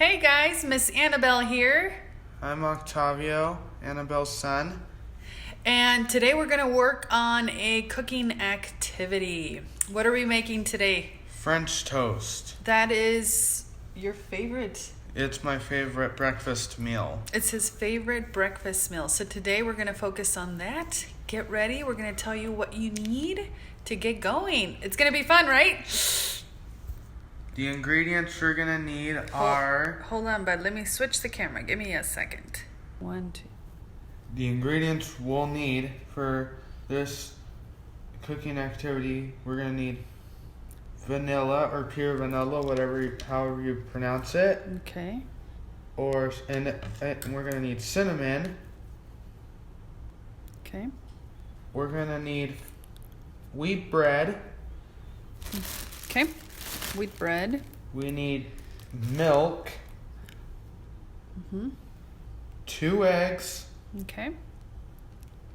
Hey guys, Miss Annabelle here. I'm Octavio, Annabelle's son. And today we're going to work on a cooking activity. What are we making today? French toast. That is your favorite. It's my favorite breakfast meal. It's his favorite breakfast meal. So today we're going to focus on that. Get ready. We're going to tell you what you need to get going. It's going to be fun, right? The ingredients you're gonna need are... Hold on, bud. Let me switch the camera. Give me a second. 1, 2. The ingredients we'll need for this cooking activity, we're gonna need vanilla or pure vanilla, however you pronounce it. Okay. And we're gonna need cinnamon. Okay. We're gonna need wheat bread. Okay. Wheat bread. We need milk. 2 eggs. Okay.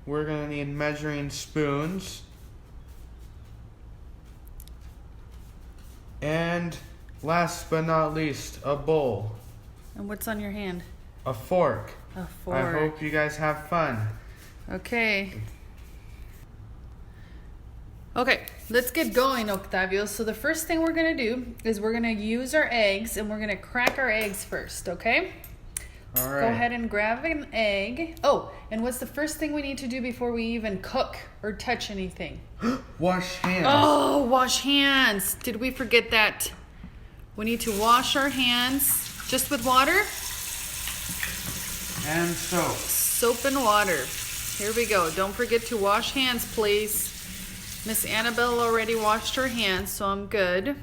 We're gonna need measuring spoons. And last but not least, a bowl. And what's on your hand? A fork. A fork. I hope you guys have fun. Okay. Okay, let's get going, Octavio. So the first thing we're going to do is we're going to use our eggs and we're going to crack our eggs first, okay? All right. Go ahead and grab an egg. Oh, and what's the first thing we need to do before we even cook or touch anything? Wash hands. Oh, wash hands. Did we forget that? We need to wash our hands just with water? And soap. Soap and water. Here we go. Don't forget to wash hands, please. Miss Annabelle already washed her hands, so I'm good.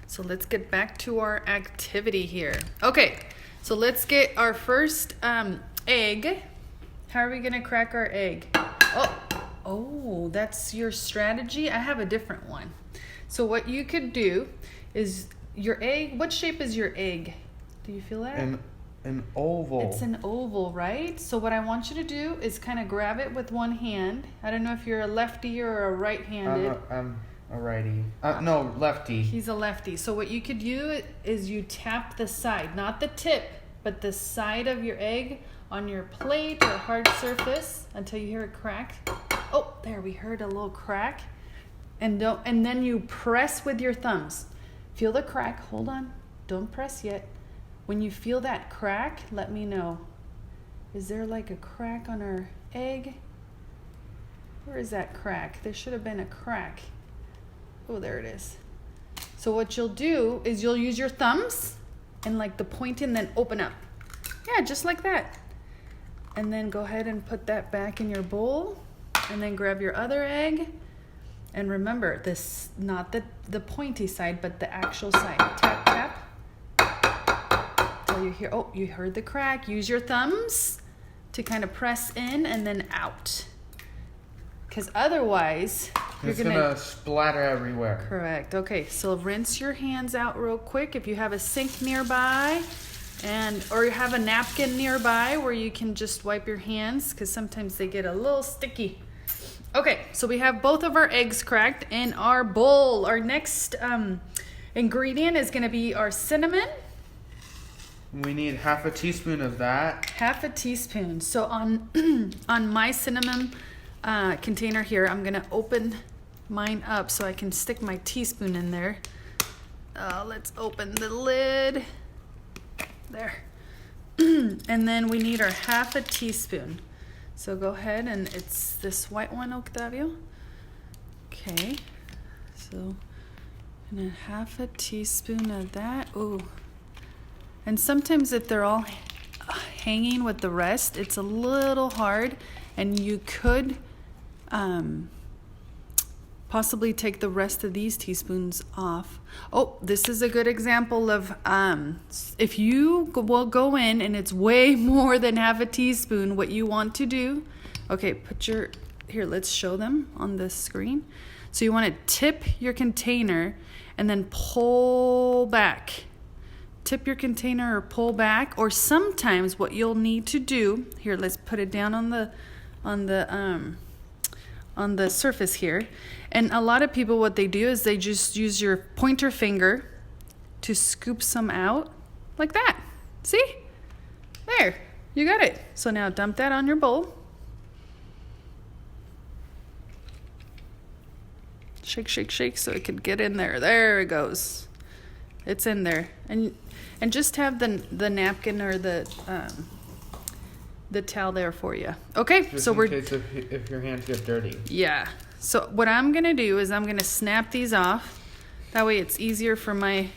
So let's get back to our activity here. Okay, so let's get our first egg. How are we gonna crack our egg? Oh, that's your strategy? I have a different one. So what you could do is your egg, what shape is your egg? Do you feel that? An oval. It's an oval, right? So what I want you to do is kind of grab it with one hand. I don't know if you're a lefty or a right-handed. I'm a righty. No, lefty. He's a lefty. So what you could do is you tap the side, not the tip, but the side of your egg on your plate or hard surface until you hear a crack. Oh, there, we heard a little crack. And then you press with your thumbs. Feel the crack. Hold on. Don't press yet. When you feel that crack, let me know. Is there like a crack on our egg? Where is that crack? There should have been a crack. Oh, there it is. So what you'll do is you'll use your thumbs and like the point and then open up. Yeah, just like that. And then go ahead and put that back in your bowl and then grab your other egg. And remember, this not the pointy side, but the actual side. Tap, tap. You heard the crack. Use your thumbs to kind of press in and then out. Because otherwise, it's gonna splatter everywhere. Correct. Okay, so rinse your hands out real quick. If you have a sink nearby, or you have a napkin nearby where you can just wipe your hands, because sometimes they get a little sticky. Okay, so we have both of our eggs cracked in our bowl. Our next ingredient is going to be our cinnamon. We need half a teaspoon of that. Half a teaspoon. So on on my cinnamon container here, I'm going to open mine up so I can stick my teaspoon in there. Let's open the lid. There. And then we need our half a teaspoon. So go ahead, and it's this white one, Octavio. Okay. So and then half a teaspoon of that. Ooh. And sometimes if they're all hanging with the rest, it's a little hard, and you could possibly take the rest of these teaspoons off. Oh, this is a good example of if you will go in and it's way more than half a teaspoon, what you want to do. Okay, here, let's show them on the screen. So you want to tip your container and then pull back. Tip your container or pull back, or sometimes what you'll need to do here, let's put it down on the surface here, and a lot of people, what they do is they just use your pointer finger to scoop some out like that. See? There, you got it. So now dump that on your bowl. Shake, shake, shake so it could get in there. There it goes. It's in there. And just have the napkin or the towel there for you. Okay, Just so in case if your hands get dirty. yeah. So what I'm gonna do is I'm gonna snap these off. That way it's easier for my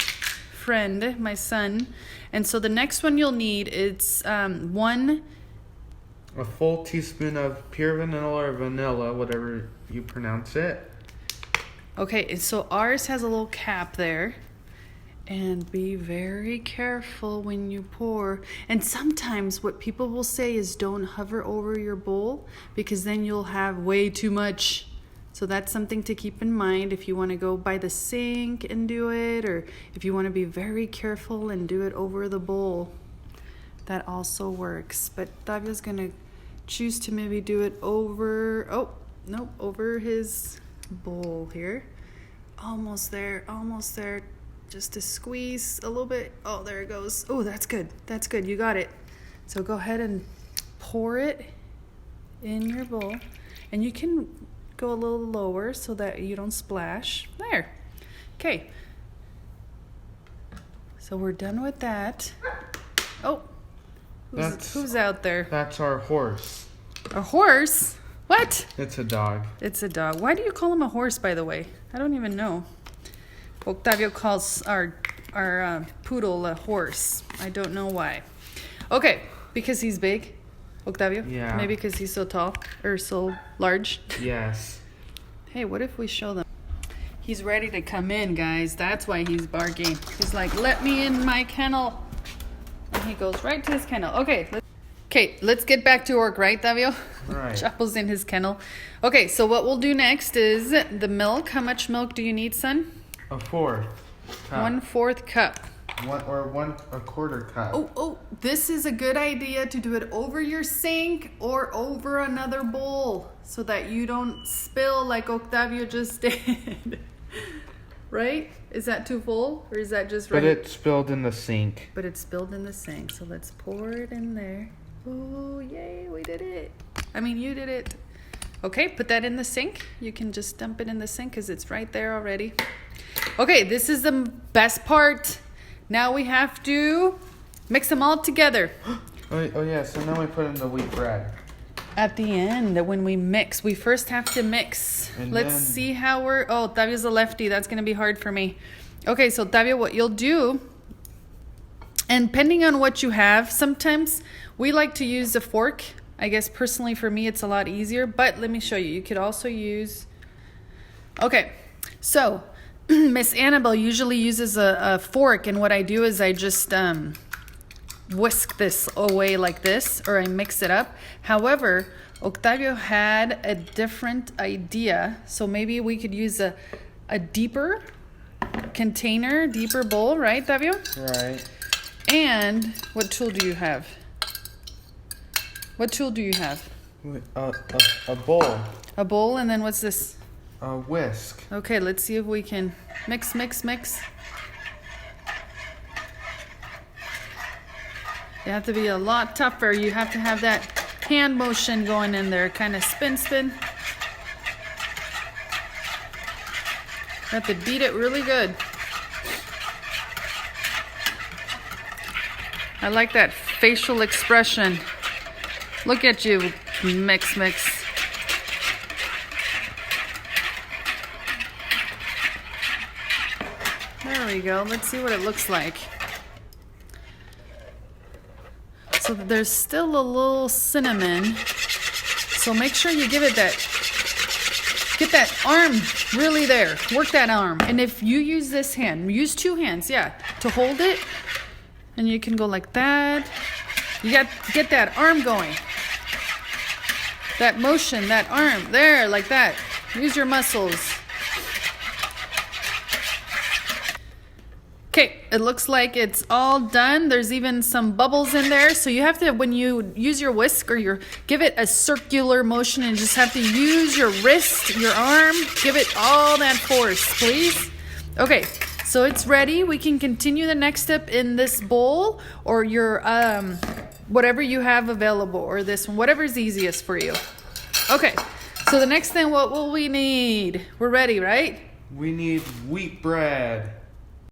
friend, my son. And so the next one you'll need is A full teaspoon of pure vanilla or vanilla, whatever you pronounce it. Okay, so ours has a little cap there. And be very careful when you pour. And sometimes what people will say is don't hover over your bowl because then you'll have way too much. So that's something to keep in mind if you want to go by the sink and do it, or if you want to be very careful and do it over the bowl. That also works. But Tavio's going to choose to maybe do it over, over his bowl here. Almost there, almost there. Just to squeeze a little bit. Oh, there it goes. Oh, that's good. That's good. You got it. So go ahead and pour it in your bowl. And you can go a little lower so that you don't splash. There. Okay. So we're done with that. Oh, who's out there? That's our horse. A horse? What? It's a dog. It's a dog. Why do you call him a horse, by the way? I don't even know. Octavio calls our poodle a horse. I don't know why. Okay, because he's big. Octavio? Yeah. Maybe because he's so tall or so large. Yes. Hey, what if we show them? He's ready to come in, guys. That's why he's barking. He's like, let me in my kennel. And he goes right to his kennel. Okay, let's get back to work, right, Tavio? Right. Chapo's in his kennel. Okay, so what we'll do next is the milk. How much milk do you need, son? A fourth cup. 1/4 cup. A quarter cup. Oh, this is a good idea to do it over your sink or over another bowl so that you don't spill like Octavio just did. Right? Is that too full or is that just right? But it spilled in the sink. But it's spilled in the sink. So let's pour it in there. Oh, yay, we did it. I mean, you did it. Okay, put that in the sink. You can just dump it in the sink because it's right there already. Okay, this is the best part. Now we have to mix them all together. Oh yeah, so now we put in the wheat bread. At the end, when we mix, we first have to mix. And Let's then- see how we're... Oh, Tavio's a lefty. That's going to be hard for me. Okay, so Tavio, what you'll do, and depending on what you have, sometimes we like to use a fork. I guess personally for me, it's a lot easier, but let me show you. You could also use... Okay, so Miss Annabelle usually uses a fork, and what I do is I just whisk this away like this, or I mix it up. However, Octavio had a different idea, so maybe we could use a deeper container, deeper bowl, right, Octavio? Right. And what tool do you have? What tool do you have? A bowl. A bowl, and then what's this? A whisk. Okay, let's see if we can mix. You have to be a lot tougher. You have to have that hand motion going in there. Kind of spin. You have to beat it really good. I like that facial expression. Look at you, mix. There we go. Let's see what it looks like. So there's still a little cinnamon. So make sure you give it that, get that arm really there. Work that arm. And if you use this hand, use two hands, to hold it. And you can go like that. You got to get that arm going. That motion, that arm, there, like that. Use your muscles. Okay, it looks like it's all done. There's even some bubbles in there. So you have to, when you use your whisk or give it a circular motion, and just have to use your wrist, your arm, give it all that force, please. Okay, So it's ready. We can continue the next step in this bowl or your whatever you have available, or this one, whatever's easiest for you. Okay. So the next thing, what will we need? We're ready, right? We need wheat bread.